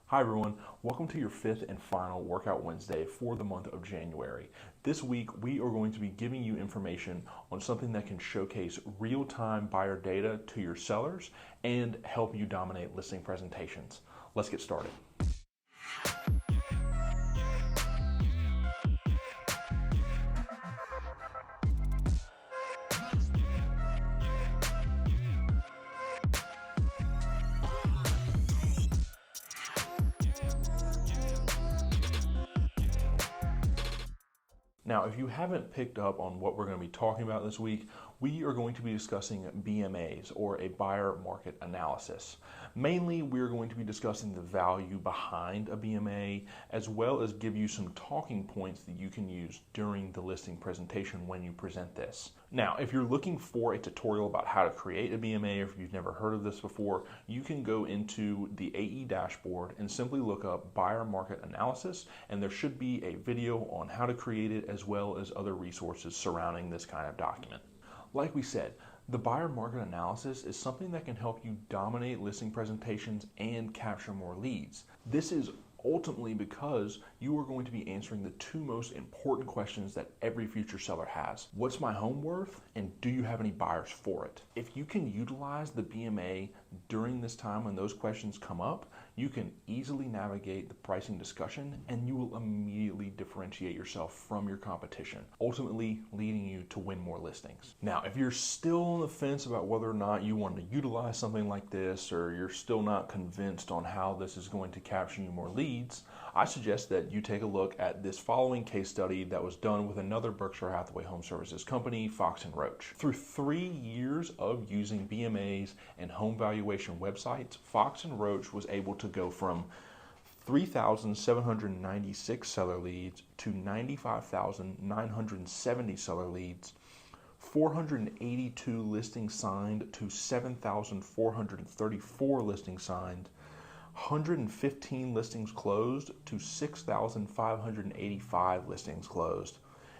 Hi everyone, welcome to your fifth and final Workout Wednesday for the month of January. This week we are going to be giving you information on something that can showcase real-time buyer data to your sellers and help you dominate listing presentations. Let's get started. Now, if you haven't picked up on what we're going to be talking about this week, we are going to be discussing BMAs, or a buyer market analysis. Mainly, we're going to be discussing the value behind a BMA, as well as give you some talking points that you can use during the listing presentation when you present this. Now, if you're looking for a tutorial about how to create a BMA, or if you've never heard of this before, you can go into the AE dashboard and simply look up buyer market analysis, and there should be a video on how to create it, as well as other resources surrounding this kind of document. Like we said, the buyer market analysis is something that can help you dominate listing presentations and capture more leads. This is ultimately because you are going to be answering the two most important questions that every future seller has. What's my home worth, and do you have any buyers for it? If you can utilize the BMA during this time when those questions come up, you can easily navigate the pricing discussion and you will immediately differentiate yourself from your competition, ultimately leading you to win more listings. Now, if you're still on the fence about whether or not you want to utilize something like this, or you're still not convinced on how this is going to capture you more leads, I suggest that you take a look at this following case study that was done with another Berkshire Hathaway Home Services company, Fox & Roach. Through 3 years of using BMAs and home valuation websites, Fox & Roach was able to go from 3,796 seller leads to 95,970 seller leads, 482 listings signed to 7,434 listings signed, 115 listings closed to 6,585 listings closed,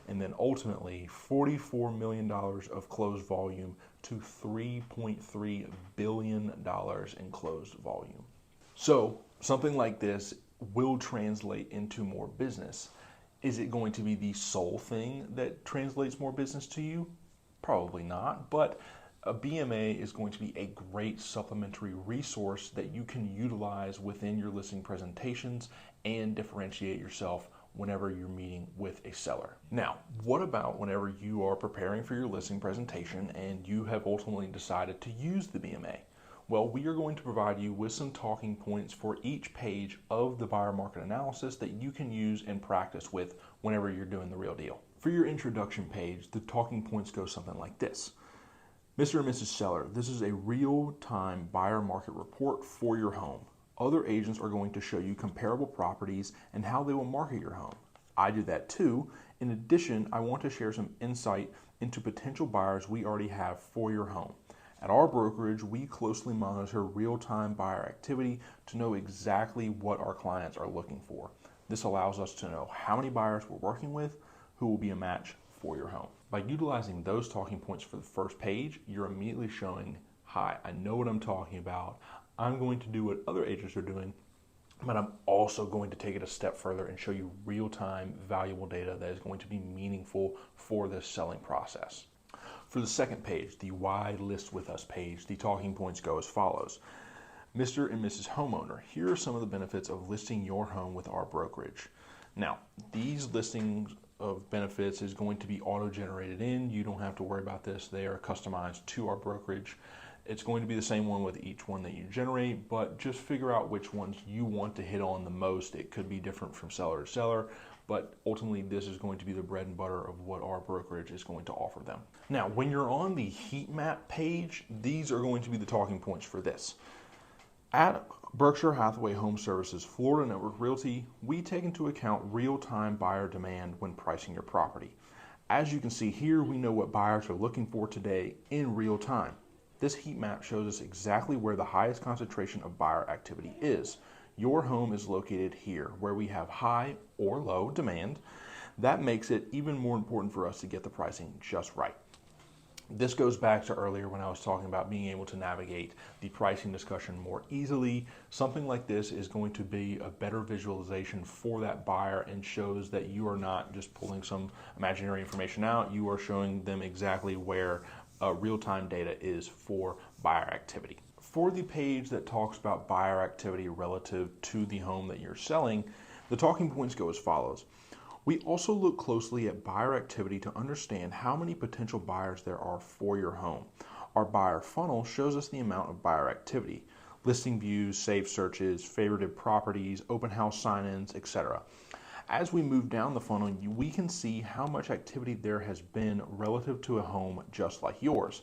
and then ultimately $44 million of closed volume to $3.3 billion in closed volume. So something like this will translate into more business. Is it going to be the sole thing that translates more business to you? Probably not, but a BMA is going to be a great supplementary resource that you can utilize within your listing presentations and differentiate yourself whenever you're meeting with a seller. Now, what about whenever you are preparing for your listing presentation and you have ultimately decided to use the BMA? Well, we are going to provide you with some talking points for each page of the buyer market analysis that you can use and practice with whenever you're doing the real deal. For your introduction page, the talking points go something like this. Mr. and Mrs. Seller, this is a real-time buyer market report for your home. Other agents are going to show you comparable properties and how they will market your home. I do that too. In addition, I want to share some insight into potential buyers we already have for your home. At our brokerage, we closely monitor real-time buyer activity to know exactly what our clients are looking for. This allows us to know how many buyers we're working with, who will be a match for your home. By utilizing those talking points for the first page, you're immediately showing, hi, I know what I'm talking about. I'm going to do what other agents are doing, but I'm also going to take it a step further and show you real-time valuable data that is going to be meaningful for this selling process. For the second page, the Why List With Us page, the talking points go as follows. Mr. and Mrs. Homeowner, here are some of the benefits of listing your home with our brokerage. Now, these listings of benefits is going to be auto-generated in. You don't have to worry about this. They are customized to our brokerage. It's going to be the same one with each one that you generate, but just figure out which ones you want to hit on the most. It could be different from seller to seller, but ultimately this is going to be the bread and butter of what our brokerage is going to offer them. Now, when you're on the heat map page, these are going to be the talking points for this. At Berkshire Hathaway Home Services Florida Network Realty, we take into account real-time buyer demand when pricing your property. As you can see here, we know what buyers are looking for today in real time. This heat map shows us exactly where the highest concentration of buyer activity is. Your home is located here, where we have high or low demand. That makes it even more important for us to get the pricing just right. This goes back to earlier when I was talking about being able to navigate the pricing discussion more easily. Something like this is going to be a better visualization for that buyer and shows that you are not just pulling some imaginary information out. You are showing them exactly where real-time data is for buyer activity. For the page that talks about buyer activity relative to the home that you're selling, the talking points go as follows. We also look closely at buyer activity to understand how many potential buyers there are for your home. Our buyer funnel shows us the amount of buyer activity, listing views, saved searches, favorited properties, open house sign-ins, etc. As we move down the funnel, we can see how much activity there has been relative to a home just like yours.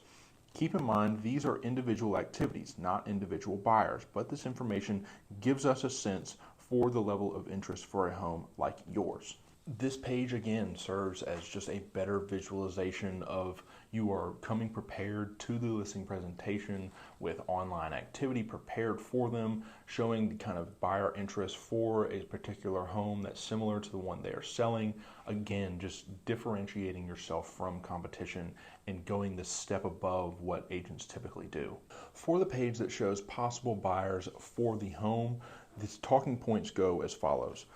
Keep in mind, these are individual activities, not individual buyers, but this information gives us a sense for the level of interest for a home like yours. This page again serves as just a better visualization of you are coming prepared to the listing presentation with online activity prepared for them, showing the kind of buyer interest for a particular home that's similar to the one they are selling. Again, just differentiating yourself from competition and going the step above what agents typically do. For the page that shows possible buyers for the home, these talking points go as follows.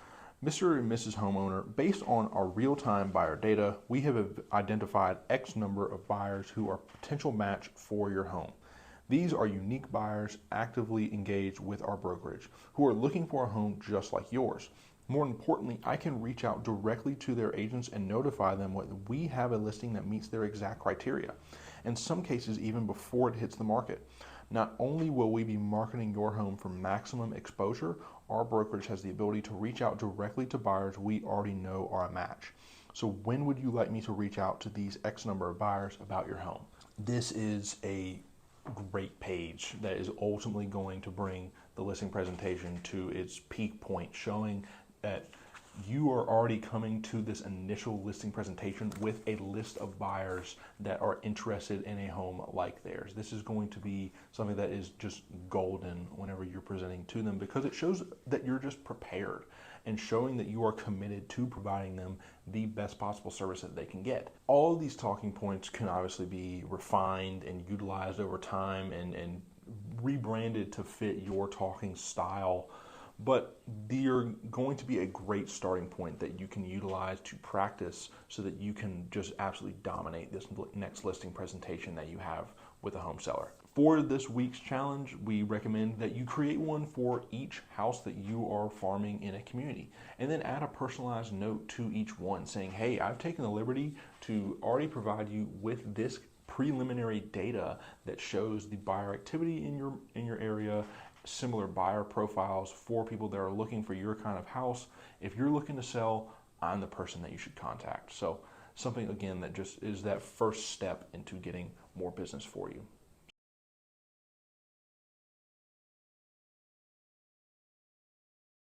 Mr. and Mrs. Homeowner, based on our real-time buyer data, we have identified X number of buyers who are potential match for your home. These are unique buyers actively engaged with our brokerage who are looking for a home just like yours. More importantly, I can reach out directly to their agents and notify them that we have a listing that meets their exact criteria, in some cases even before it hits the market. Not only will we be marketing your home for maximum exposure, our brokerage has the ability to reach out directly to buyers we already know are a match. So when would you like me to reach out to these X number of buyers about your home? This is a great page that is ultimately going to bring the listing presentation to its peak point, showing that you are already coming to this initial listing presentation with a list of buyers that are interested in a home like theirs. This is going to be something that is just golden whenever you're presenting to them, because it shows that you're just prepared and showing that you are committed to providing them the best possible service that they can get. All of these talking points can obviously be refined and utilized over time and rebranded to fit your talking style, but they're going to be a great starting point that you can utilize to practice so that you can just absolutely dominate this next listing presentation that you have with a home seller. For this week's challenge, we recommend that you create one for each house that you are farming in a community, and then add a personalized note to each one saying, hey, I've taken the liberty to already provide you with this preliminary data that shows the buyer activity in your area, similar buyer profiles for people that are looking for your kind of house. If you're looking to sell, I'm the person that you should contact. So something, again, that just is that first step into getting more business for you.